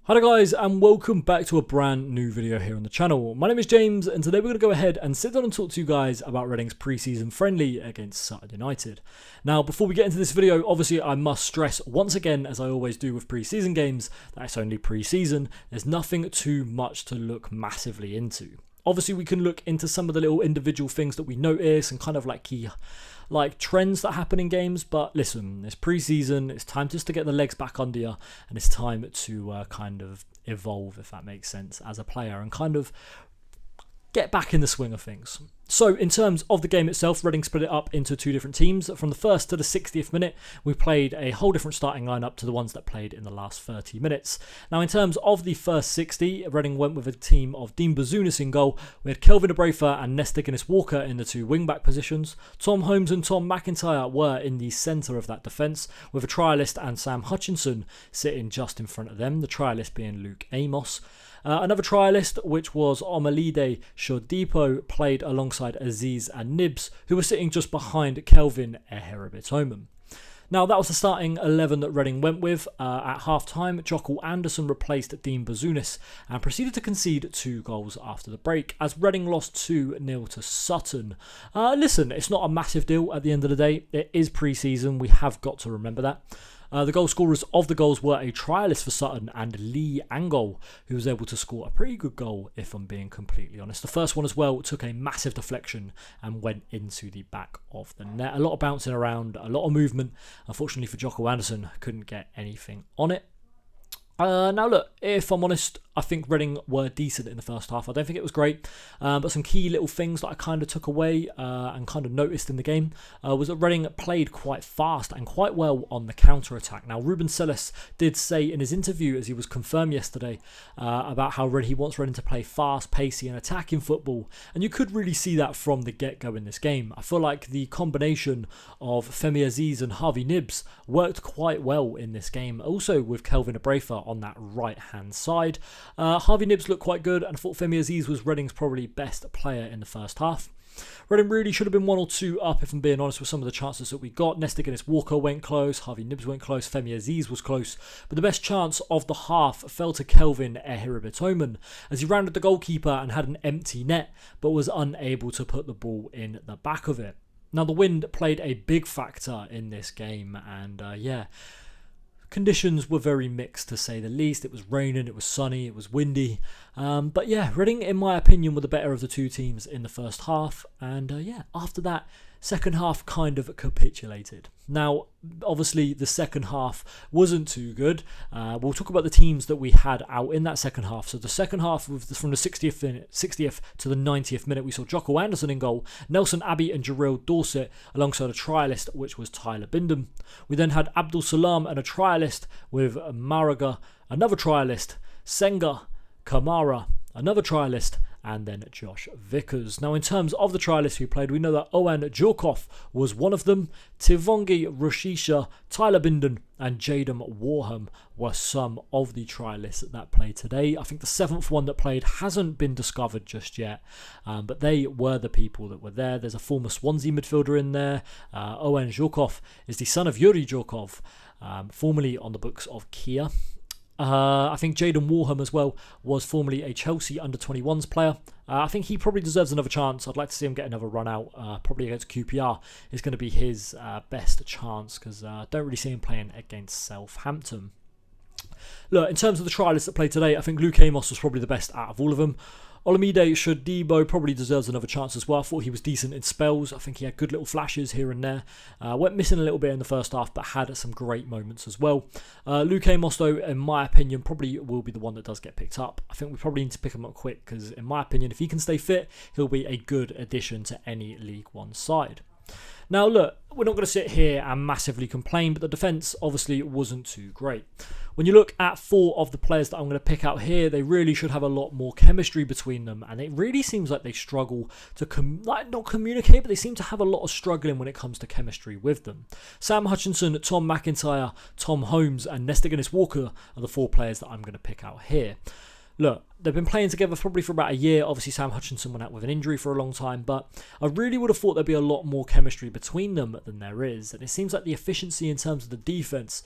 Hi guys, and welcome back to a brand new video here on the channel. My name is James, and today we're going to go ahead and sit down and talk to you guys about Reading's pre-season friendly against Sutton United. Now, before we get into this video, obviously I must stress once again, as I always do with pre-season games, that it's only pre-season. There's nothing too much to look massively into. Obviously, we can look into some of the little individual things that we notice and kind of like key trends that happen in games, but listen, it's pre-season, it's time just to get the legs back under you, and it's time to kind of evolve, if that makes sense, as a player and kind of get back in the swing of things. So in terms of the game itself, Reading split it up into two different teams. From the 1st to the 60th minute, we played a whole different starting lineup to the ones that played in the last 30 minutes. Now in terms of the first 60, Reading went with a team of Dean Bazounis in goal. We had Kelvin Abrafa and Nesta Guinness-Walker in the two wing-back positions. Tom Holmes and Tom McIntyre were in the centre of that defence, with a trialist and Sam Hutchinson sitting just in front of them, the trialist being Luke Amos. Another trialist, which was Omalide Shodipo, played alongside Aziz and Nibs, who were sitting just behind Kelvin Eheribitomen. Now, that was the starting 11 that Reading went with. At half-time, Jockle Anderson replaced Dean Bazounis and proceeded to concede 2 goals after the break, as Reading lost 2-0 to Sutton. Listen, it's not a massive deal at the end of the day. It is pre-season. We have got to remember that. The goal scorers of the goals were a trialist for Sutton and Lee Angol, who was able to score a pretty good goal, if I'm being completely honest. The first one as well took a massive deflection and went into the back of the net. A lot of bouncing around, a lot of movement. Unfortunately for Jockle Anderson, couldn't get anything on it. Now look, if I'm honest, I think Reading were decent in the first half. I don't think it was great, but some key little things that I kind of took away and kind of noticed in the game was that Reading played quite fast and quite well on the counter-attack. Now, Ruben Selles did say in his interview, as he was confirmed yesterday, about how he wants Reading to play fast, pacey and attacking football, and you could really see that from the get-go in this game. I feel like the combination of Femi Aziz and Harvey Nibs worked quite well in this game, also with Kelvin Abrafa on that right-hand side. Harvey Nibs looked quite good, and I thought Femi Aziz was Reading's probably best player in the first half. Reading really should have been 1 or 2 up, if I'm being honest, with some of the chances that we got. Nesta Guinness-Walker went close, Harvey Nibs went close, Femi Aziz was close, but the best chance of the half fell to Kelvin Eheribitomen, as he rounded the goalkeeper and had an empty net, but was unable to put the ball in the back of it. Now, the wind played a big factor in this game, and conditions were very mixed, to say the least. It was raining, it was sunny, it was windy. But yeah, Reading, in my opinion, were the better of the two teams in the first half. And after that, second half kind of capitulated. Now, obviously, the second half wasn't too good. We'll talk about the teams that we had out in that second half. So the second half, from the 60th to the 90th minute, we saw Jockle Anderson in goal, Nelson Abbey and Jarrell Dorset alongside a trialist, which was Tyler Bindham. We then had Abdul Salam and a trialist with Maraga, another trialist, Senga, Kamara, another trialist, and then Josh Vickers. Now, in terms of the trialists who played, we know that Owen Djurkov was one of them. Tivongi Rushisha, Tyler Bindon, and Jaden Warham were some of the trialists that played today. I think the 7th one that played hasn't been discovered just yet, but they were the people that were there. There's a former Swansea midfielder in there. Owen Djurkov is the son of Yuri Djurkov, formerly on the books of Kia. I think Jaden Warham as well was formerly a Chelsea under-21s player. I think he probably deserves another chance. I'd like to see him get another run out, probably against QPR is going to be his best chance, because I don't really see him playing against Southampton. Look, in terms of the trialists that played today, I think Luke Amos was probably the best out of all of them. Olamide Shodipo probably deserves another chance as well. I thought he was decent in spells. I think he had good little flashes here and there. Went missing a little bit in the first half, but had some great moments as well. Luke Amos, though, in my opinion, probably will be the one that does get picked up. I think we probably need to pick him up quick, because in my opinion, if he can stay fit, he'll be a good addition to any League One side. Now look, we're not going to sit here and massively complain, but the defence obviously wasn't too great. When you look at 4 of the players that I'm going to pick out here, they really should have a lot more chemistry between them, and it really seems like they struggle to not communicate, but they seem to have a lot of struggling when it comes to chemistry with them. Sam Hutchinson, Tom McIntyre, Tom Holmes and Nesta Guinness-Walker are the 4 players that I'm going to pick out here. look, they've been playing together probably for about a year. Obviously, Sam Hutchinson went out with an injury for a long time, but I really would have thought there'd be a lot more chemistry between them than there is. And it seems like the efficiency in terms of the defence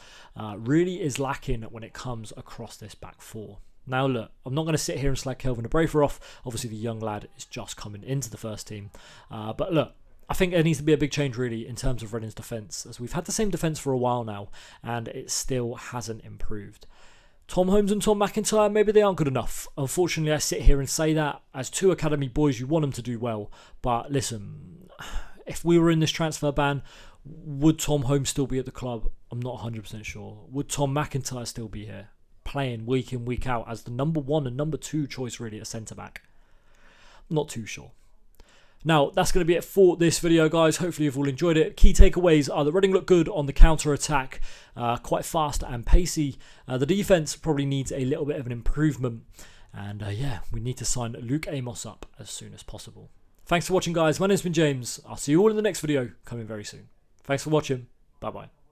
really is lacking when it comes across this back four. Now, look, I'm not going to sit here and slag Kelvin De Brafer off. Obviously, the young lad is just coming into the first team. But look, I think there needs to be a big change really in terms of Reading's defence, as we've had the same defence for a while now, and it still hasn't improved. Tom Holmes and Tom McIntyre, maybe they aren't good enough. Unfortunately, I sit here and say that. As two academy boys, you want them to do well. But listen, if we were in this transfer ban, would Tom Holmes still be at the club? I'm not 100% sure. Would Tom McIntyre still be here, playing week in, week out as the number 1 and number 2 choice really at centre-back? Not too sure. Now, that's going to be it for this video, guys. Hopefully you've all enjoyed it. Key takeaways are that Reading look good on the counter-attack, quite fast and pacey. The defence probably needs a little bit of an improvement. And yeah, we need to sign Luke Amos up as soon as possible. Thanks for watching, guys. My name's been James. I'll see you all in the next video coming very soon. Thanks for watching. Bye-bye.